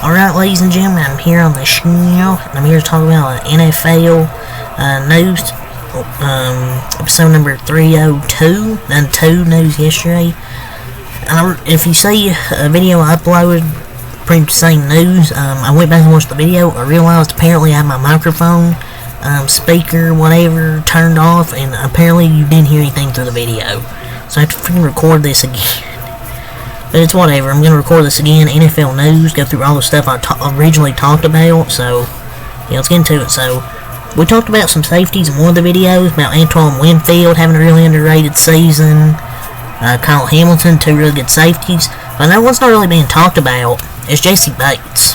Alright, ladies and gentlemen, I'm here on the show, and I'm here to talk about NFL news, episode number 302, done 2 news yesterday. If you see a video I uploaded, pretty much the same news, I went back and watched the video. I realized apparently I had my microphone, speaker, whatever, turned off, and apparently you didn't hear anything through the video. So I have to freaking record this again. But it's whatever, I'm going to record this again, NFL news, go through all the stuff I originally talked about, so, yeah, let's get into it. So, we talked about some safeties in one of the videos, about Antoine Winfield having a really underrated season, Kyle Hamilton, 2 really good safeties, but no one's not really being talked about is Jessie Bates.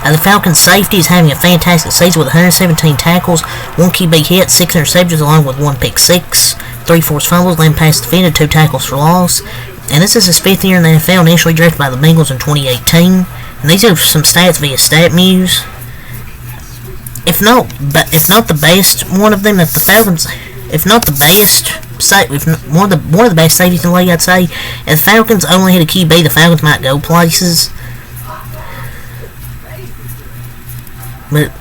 The Falcons safety is having a fantastic season with 117 tackles, 1 QB hit, 6 interceptions along with 1 pick 6, 3 forced fumbles, 11 passes defended, 2 tackles for loss. And this is his 5th year in the NFL, initially drafted by the Bengals in 2018. And these are some stats via StatMuse. If not the best one of them, if the Falcons, if not the best, one of the best safeties in the league, I'd say. If the Falcons only had a QB, the Falcons might go places. But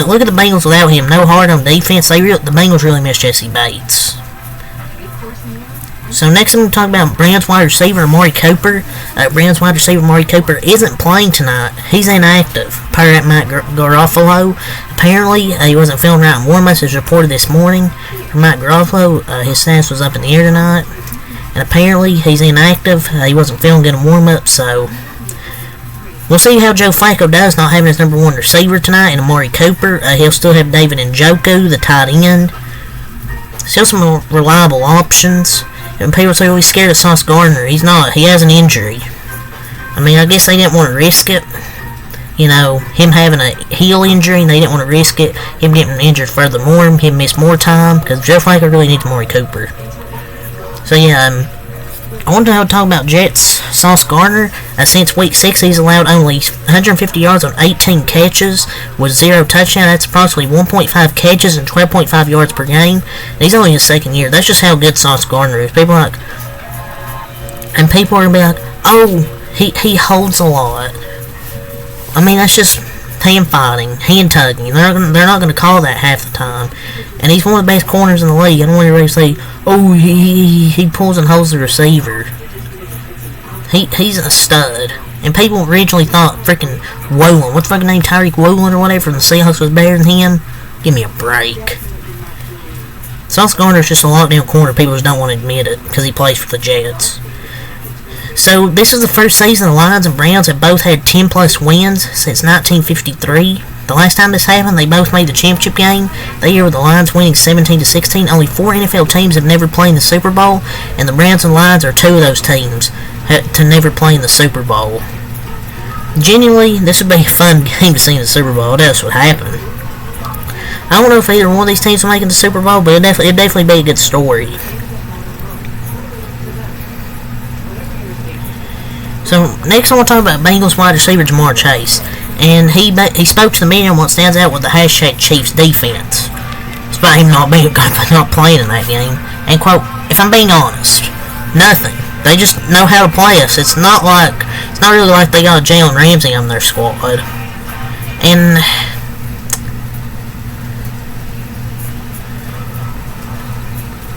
look at the Bengals without him. No heart on defense. The Bengals really miss Jessie Bates. So next I'm going to talk about Browns wide receiver Amari Cooper. Browns wide receiver Amari Cooper isn't playing tonight. He's inactive, per Matt Garofalo. Apparently, he wasn't feeling right in warm-ups, as reported this morning from Matt Garofalo. His status was up in the air tonight. And apparently, he's inactive. He wasn't feeling good in warm-ups, so we'll see how Joe Flacco does, not having his number 1 receiver tonight, and Amari Cooper. He'll still have David Njoku, the tight end. Still some more reliable options. And people say, oh, he's scared of Sauce Gardner. He's not. He has an injury. I mean, I guess they didn't want to risk it. You know, him having a heel injury, and they didn't want to risk it. Him getting injured furthermore, him miss more time, because Joe Flacco really needs Amari Cooper. So, yeah, I want to talk about Jets' Sauce Gardner. Since week 6, he's allowed only 150 yards on 18 catches with 0 touchdowns. That's approximately 1.5 catches and 12.5 yards per game. And he's only in his 2nd year. That's just how good Sauce Gardner is. People are going to be like, oh, he holds a lot. I mean, that's just hand fighting, hand tugging. They're not going to call that half the time. And he's one of the best corners in the league. I don't want everybody to say, oh, he pulls and holds the receiver. He's a stud. And people originally thought freaking Woolen, what's the fucking name, Tyreek Woolen or whatever from the Seahawks was better than him. Give me a break. Sauce Gardner's just a lockdown corner. People just don't want to admit it because he plays for the Jets. So this is the first season the Lions and Browns have both had 10 plus wins since 1953. The last time this happened, they both made the championship game. That year with the Lions winning 17-16. Only 4 NFL teams have never played in the Super Bowl, and the Browns and Lions are 2 of those teams to never play in the Super Bowl. Genuinely, this would be a fun game to see in the Super Bowl. That's what happened. I don't know if either one of these teams will make it to the Super Bowl, but it'd definitely be a good story. So next I want to talk about Bengals wide receiver Ja'Marr Chase. And he spoke to the media on what stands out with the hashtag Chiefs defense. Despite him not playing in that game. And quote, if I'm being honest, nothing. They just know how to play us. It's not really like they got Jalen Ramsey on their squad. And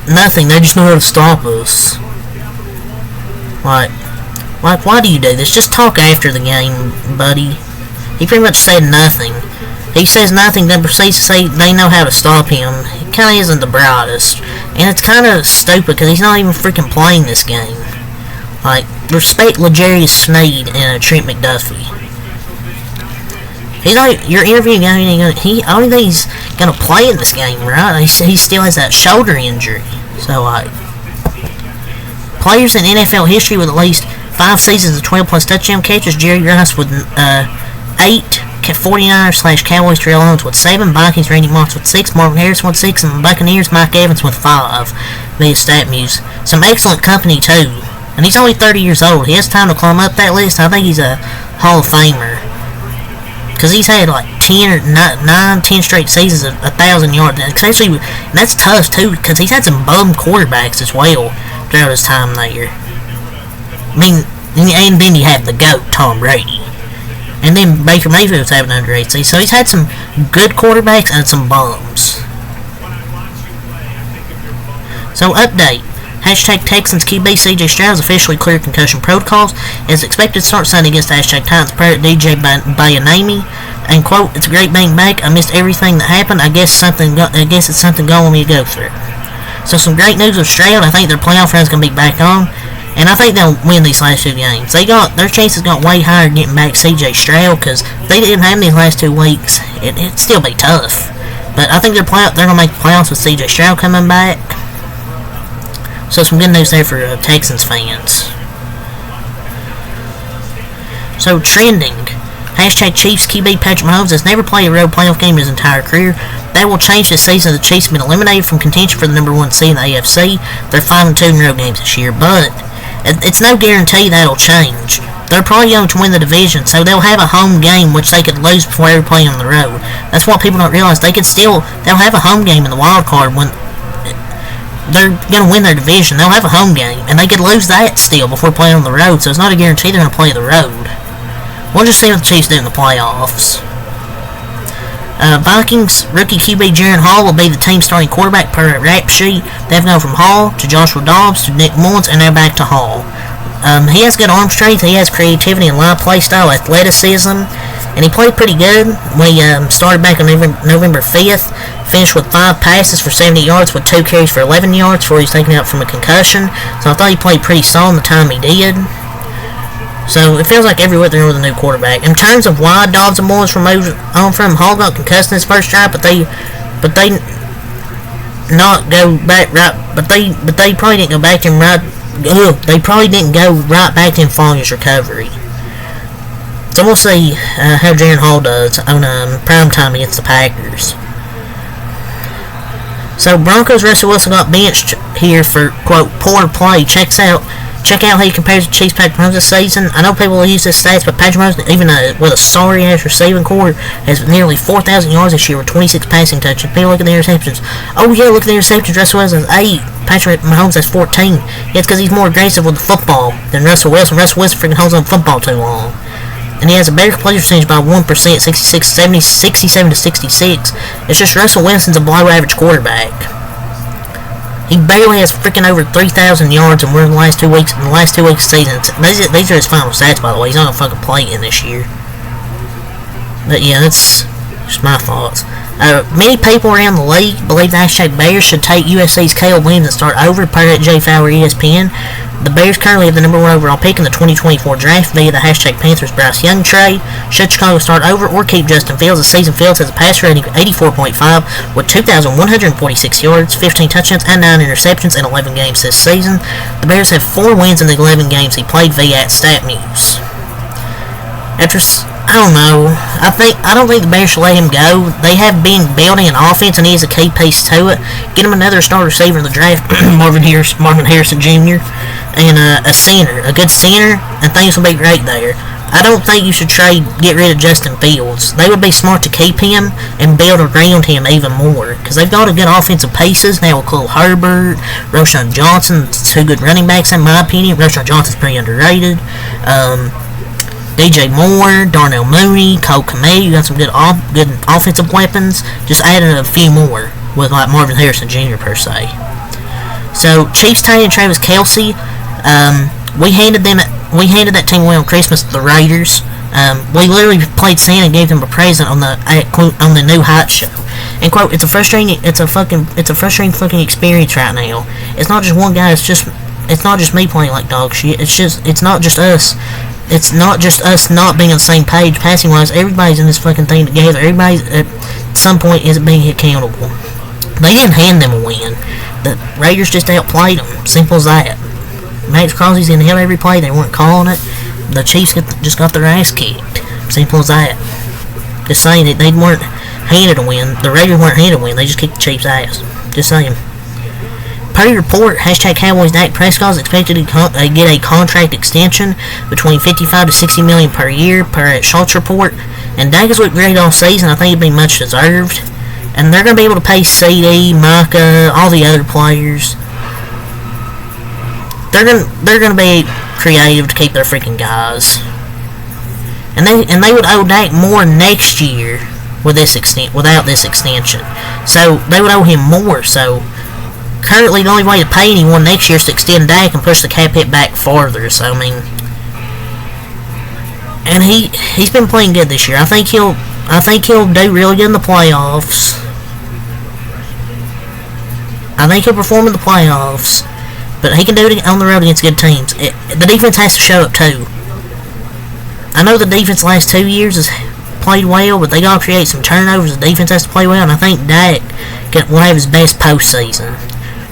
nothing. They just know how to stop us. Like, why do you do this? Just talk after the game, buddy. He pretty much said nothing. He says nothing, then proceeds to say they know how to stop him. He kind of isn't the brightest. And it's kind of stupid because he's not even freaking playing this game. Like, respect L'Jarius Sneed and Trent McDuffie. He's not, your interview game, I don't think he's going to play in this game, right? He still has that shoulder injury. So, like, players in NFL history with at least 5 seasons of 12 plus touchdown catches, Jerry Rice with 8, 49ers/Cowboys Terrell Owens with 7, Vikings Randy Moss with 6, Marvin Harrison with 6, and the Buccaneers Mike Evans with 5 via StatMuse. Some excellent company too. And he's only 30 years old. He has time to climb up that list. I think he's a Hall of Famer. Because he's had like 10 straight seasons of 1,000 yards. Especially, and that's tough too, because he's had some bum quarterbacks as well throughout his time there. I mean, and then you have the GOAT, Tom Brady. And then Baker Mayfield's having an underrated season. So he's had some good quarterbacks and some bums. So update. Hashtag Texans QB CJ Stroud is officially cleared concussion protocols and is expected to start Sunday against hashtag Titans player DJ Bayanami. And quote, "It's great being back. I missed everything that happened. I guess it's something going me to go through." So some great news with Stroud. I think their playoff run's gonna be back on, and I think they'll win these last 2 games. Their chances got way higher getting back CJ Stroud because they didn't have these last 2 weeks. It'd still be tough, but I think they're gonna make the playoffs with CJ Stroud coming back. So some good news there for Texans fans. So trending. Hashtag Chiefs QB Patrick Mahomes has never played a road playoff game in his entire career. That will change this season. The Chiefs have been eliminated from contention for the number 1 seed in the AFC. They're 5-2 in road games this year, but it's no guarantee that'll change. They're probably going to win the division, so they'll have a home game which they could lose before they play on the road. That's what people don't realize. They'll have a home game in the wild card when they're going to win their division. They'll have a home game, and they could lose that still before playing on the road, so it's not a guarantee they're going to play the road. We'll just see what the Chiefs do in the playoffs. Vikings rookie QB Jaren Hall will be the team starting quarterback per rap sheet. They've gone from Hall to Joshua Dobbs to Nick Mullins, and they're back to Hall. He has good arm strength, he has creativity and live play style, athleticism, and he played pretty good. We started back on November 5th, finished with 5 passes for 70 yards with 2 carries for 11 yards before he was taken out from a concussion. So I thought he played pretty solid the time he did. So it feels like every week they're with a new quarterback. In terms of why Dobbs and Mullins removed on from Hall got concussed in his first drive, but they not go back right. But they probably didn't go back to him right. They probably didn't go right back to him following his recovery. So we'll see how Jaren Hall does on prime time against the Packers. So Broncos Russell Wilson got benched here for quote poor play. Check out how he compares to Chiefs Patrick Mahomes this season. I know people will use this stats, but Patrick Mahomes, even with a sorry-ass receiving core, has nearly 4,000 yards this year with 26 passing touches. People look at the interceptions. Oh, yeah, look at the interceptions. Russell Wilson has 8. Patrick Mahomes has 14. Yeah, it's because he's more aggressive with the football than Russell Wilson. Russell Wilson freaking holds on to football too long. And he has a better completion percentage by 1%, 67 to 66. It's just Russell Wilson's a below-average quarterback. He barely has freaking over 3,000 yards, and we're in the last 2 weeks. In the last 2 weeks of the season, these are his final stats, by the way. He's not gonna fucking play in this year. But yeah, that's just my thoughts. Many people around the league believe the hashtag Bears should take USC's Caleb Williams and start over. Per at Jay Fowler ESPN, the Bears currently have the number 1 overall pick in the 2024 draft via the hashtag Panthers Bryce Young trade. Should Chicago start over or keep Justin Fields? The season Fields has a passer rating of 84.5 with 2,146 yards, 15 touchdowns, and 9 interceptions in 11 games this season. The Bears have 4 wins in the 11 games he played via at StatMuse. I don't know. I don't think the Bears should let him go. They have been building an offense, and he is a key piece to it. Get him another star receiver in the draft, Marvin Harrison Jr., and a center, a good center, and things will be great there. I don't think you should get rid of Justin Fields. They would be smart to keep him and build around him even more, because they've got a good offensive pieces now with Khalil Herbert, Roschon Johnson, 2 good running backs in my opinion. Roschon Johnson's pretty underrated. DJ Moore, Darnell Mooney, Cole Kmet. You got some good offensive weapons. Just added a few more with like Marvin Harrison Jr. per se. So Chiefs tight end Travis Kelce. We handed that team away on Christmas to the Raiders. We literally played Santa and gave them a present on the new hype show. And quote, it's a frustrating fucking experience right now. It's not just one guy. It's not just me playing like dog shit. It's not just us. It's not just us not being on the same page passing wise. Everybody's in this fucking thing together. Everybody at some point isn't being accountable. They didn't hand them a win. The Raiders just outplayed them. Simple as that. Max Crosby's in hell every play. They weren't calling it. The Chiefs just got their ass kicked. Simple as that. Just saying that they weren't handed a win. The Raiders weren't handed a win. They just kicked the Chiefs' ass. Just saying. Per report, hashtag Cowboys Dak Prescott is expected to get a contract extension between $55 to $60 million per year, per at Schultz report. And Dak has looked great all season. I think it'd be much deserved. And they're going to be able to pay CD, Micah, all the other players. They're going to be creative to keep their freaking guys. and they would owe Dak more next year without this extension. So they would owe him more. So currently, the only way to pay anyone next year is to extend Dak and push the cap hit back farther. So I mean, and he's been playing good this year. I think he'll do really good in the playoffs. I think he'll perform in the playoffs, but he can do it on the road against good teams. The defense has to show up too. I know the defense the last 2 years has played well, but they gotta create some turnovers. The defense has to play well, and I think Dak will have his best postseason.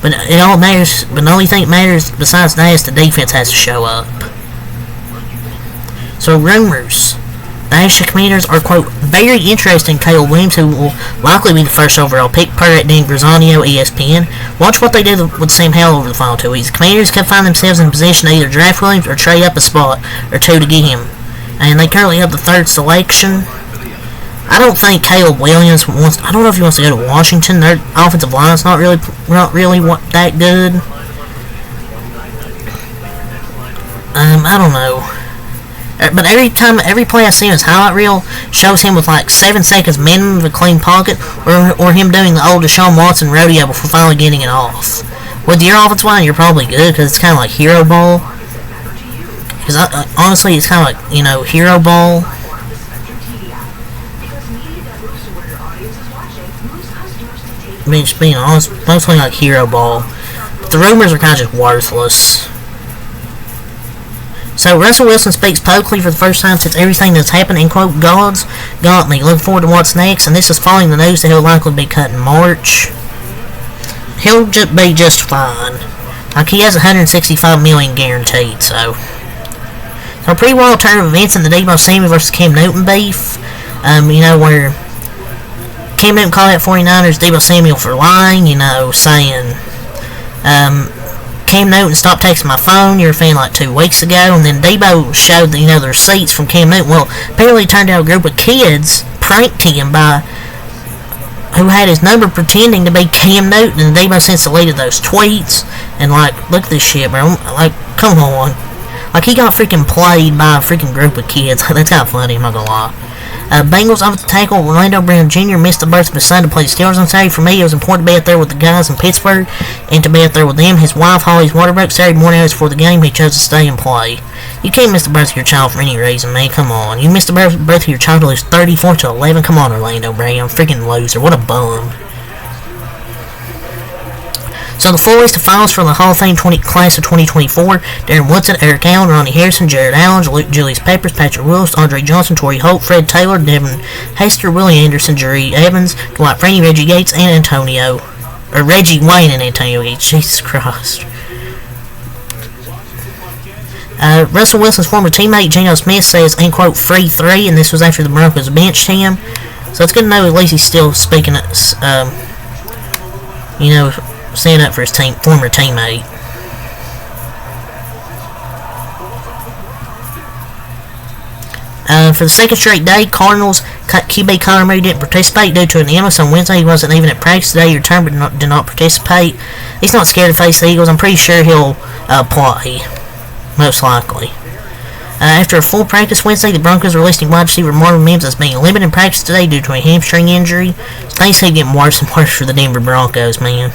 But it all matters. But the only thing that matters besides that is the defense has to show up. So rumors. The National Commanders are, quote, very interested in Caleb Williams, who will likely be the first overall pick, per at Dan Grazzano, ESPN. Watch what they did with Sam Howell over the final 2 weeks. The Commanders could find themselves in position to either draft Williams or trade up a spot or two to get him. And they currently have the 3rd selection. I don't think Caleb Williams wants. I don't know if he wants to go to Washington. Their offensive line's not really that good. I don't know. But every play I see in his highlight reel shows him with like 7 seconds minimum of a clean pocket, or him doing the old Deshaun Watson rodeo before finally getting it off. With your offensive line, you're probably good because it's kind of like hero ball. Because honestly, it's kind of like, hero ball. I mean, just being honest, mostly like hero ball. But the rumors are kind of just worthless. So Russell Wilson speaks publicly for the first time since everything that's happened, in quote, God's got me. Looking forward to what's next, and this is following the news that he'll likely be cut in March. He'll be just fine. Like, he has $165 million guaranteed, so. So a pretty wild turn of events in the Deebo Samuel versus Cam Newton beef. Where Cam Newton called out 49ers Deebo Samuel for lying, saying, Cam Newton stopped texting my phone, you were a fan like 2 weeks ago, and then Deebo showed the receipts from Cam Newton. Well, apparently it turned out a group of kids pranked him who had his number pretending to be Cam Newton, and Deebo since deleted those tweets, and look at this shit, bro, come on. He got freaking played by a freaking group of kids. That's kind of funny, I'm not gonna lie. Bengals offensive tackle Orlando Brown Jr. missed the birth of his son to play the Steelers on Saturday. For me, it was important to be out there with the guys in Pittsburgh and to be out there with them. His wife, Holly's water broke Saturday morning hours before the game. He chose to stay and play. You can't miss the birth of your child for any reason, man. Come on. You missed the birth of your child to lose 34-11. Come on, Orlando Brown. Freaking loser. What a bum. So the 4 list of finals for the Hall of Fame class of 2024: Darren Woodson, Eric Allen, Ronnie Harrison, Jared Allen, Julius Peppers, Patrick Willis, Andre Johnson, Torrey Holt, Fred Taylor, Devin Hester, Willie Anderson, Jerry Evans, Dwight Freeney, Reggie Gates, and Reggie Wayne and Antonio Gates. Jesus Christ. Russell Wilson's former teammate Geno Smith says, end quote, free 3, and this was after the Broncos benched him. So it's good to know at least he's still speaking, standing up for his former teammate. For the second straight day, Cardinals QB Kyler Murray didn't participate due to an illness on Wednesday. He wasn't even at practice today. He returned but did not participate. He's not scared to face the Eagles. I'm pretty sure he'll play, most likely. After a full practice Wednesday, the Broncos are listing wide receiver Marvin Mims as being limited in practice today due to a hamstring injury. So things keep getting worse and worse for the Denver Broncos, man.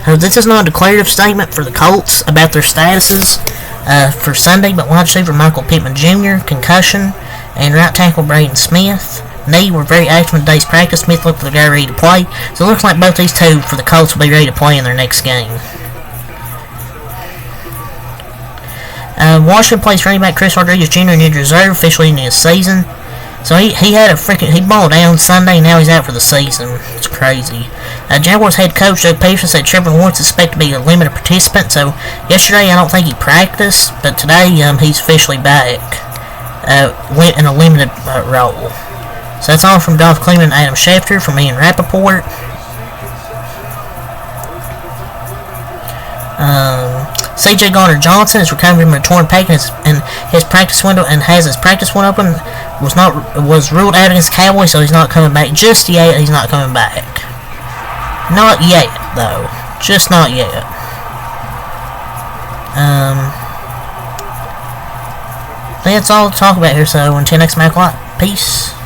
This is not a declarative statement for the Colts about their statuses for Sunday, but wide receiver Michael Pittman Jr., concussion, and right tackle Braden Smith, knee, were very active in today's practice. Smith looked like the guy ready to play, so it looks like both these two for the Colts will be ready to play in their next game. Washington plays running back Chris Rodriguez Jr. in injured reserve, officially ending his season. So he balled out Sunday, and now he's out for the season. It's crazy. Jaguars head coach Doug Peterson said Trevor Lawrence is expected to be a limited participant. So yesterday I don't think he practiced, but today he's officially back in a limited role. So that's all from Dolph Kleeman and Adam Schefter, from Ian Rappaport. C.J. Gardner-Johnson is recovering from a torn pec in his practice window, and has his practice one open. Was ruled out against the Cowboys, so he's not coming back just yet. He's not coming back. Not yet, though. Just not yet. I that's all to talk about here. So until next Mac Live, peace.